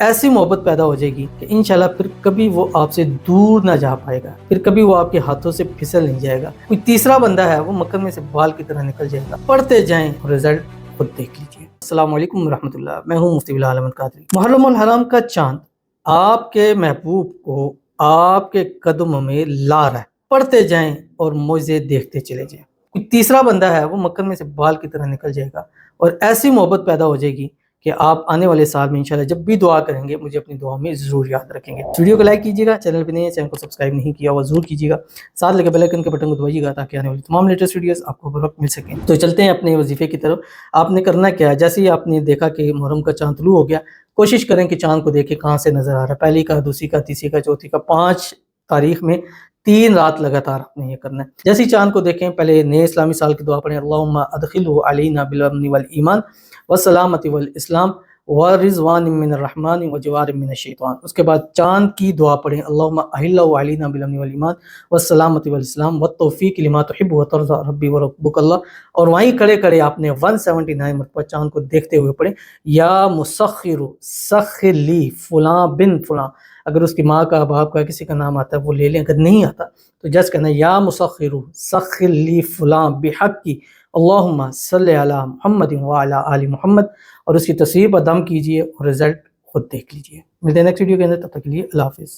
ایسی محبت پیدا ہو جائے گی کہ انشاءاللہ پھر کبھی وہ آپ سے دور نہ جا پائے گا، پھر کبھی وہ آپ کے ہاتھوں سے پھسل نہیں جائے گا۔ کوئی تیسرا بندہ ہے وہ مکر میں سے بال کی طرح نکل جائے گا۔ پڑھتے جائیں اور رزلٹ خود دیکھ لیجئے۔ السلام علیکم ورحمۃ اللہ، میں ہوں مفتی بلال احمد قادری۔ محرم الحرام کا چاند آپ کے محبوب کو آپ کے قدموں میں لا رہا ہے، پڑھتے جائیں اور معجزے دیکھتے چلے جائیں۔ کوئی تیسرا بندہ ہے وہ مکر میں سے بال کی طرح نکل جائے گا، اور ایسی محبت پیدا ہو جائے گی کہ آپ آنے والے سال میں انشاءاللہ جب بھی دعا کریں گے مجھے اپنی دعا میں ضرور یاد رکھیں گے۔ ویڈیو کو لائک کیجیے گا، چینل پہ نہیں ہے چینل کو سبسکرائب نہیں کیا ہوا ضرور کیجیے گا، ساتھ لگے بیل آئیکن کے بٹن کو دبائیے گا تاکہ آنے والی تمام لیٹسٹ ویڈیوز آپ کو بر وقت مل سکیں۔ تو چلتے ہیں اپنے وظیفے کی طرف۔ آپ نے کرنا کیا ہے، جیسے ہی آپ نے دیکھا کہ محرم کا چاند طلوع ہو گیا، کوشش کریں کہ چاند کو دیکھیں کہاں سے نظر آ رہا ہے، پہلی کا، دوسری کا، تیسری کا، چوتھی کا، 5 تاریخ میں 3 رات لگاتار آپ نے یہ کرنا ہے۔ جیسے ہی چاند کو دیکھیں پہلے نئے اسلامی سال کی دعا پڑھیں، اللہم ادخلہ علینا بالامن والایمان والسلامۃ والاسلام ورضوان من الرحمن وجوار من الشیطان۔ اس کے بعد چاند کی دعا پڑھیں، اللہم احلہ علینا بالامن والایمان والسلامۃ والاسلام والتوفیق لما تحب وترضى ربی وربک اللہ۔ اور وہیں کھڑے کھڑے آپ نے 179 مرتبہ چاند کو دیکھتے ہوئے پڑھیں، یا مسخر سخر لی فلاں بن فلاں۔ اگر اس کی ماں کا، باپ کا، کسی کا نام آتا ہے وہ لے لیں، اگر نہیں آتا تو جس کہنا یا مسخر سخر لی فلاں بحق کی اللہم صلی علی محمد وعلی آل محمد، اور اس کی تصویر پر دم کیجئے اور رزلٹ خود دیکھ لیجئے۔ ملتے ہیں نیکسٹ ویڈیو کے اندر، تب تک کے لیے اللہ حافظ۔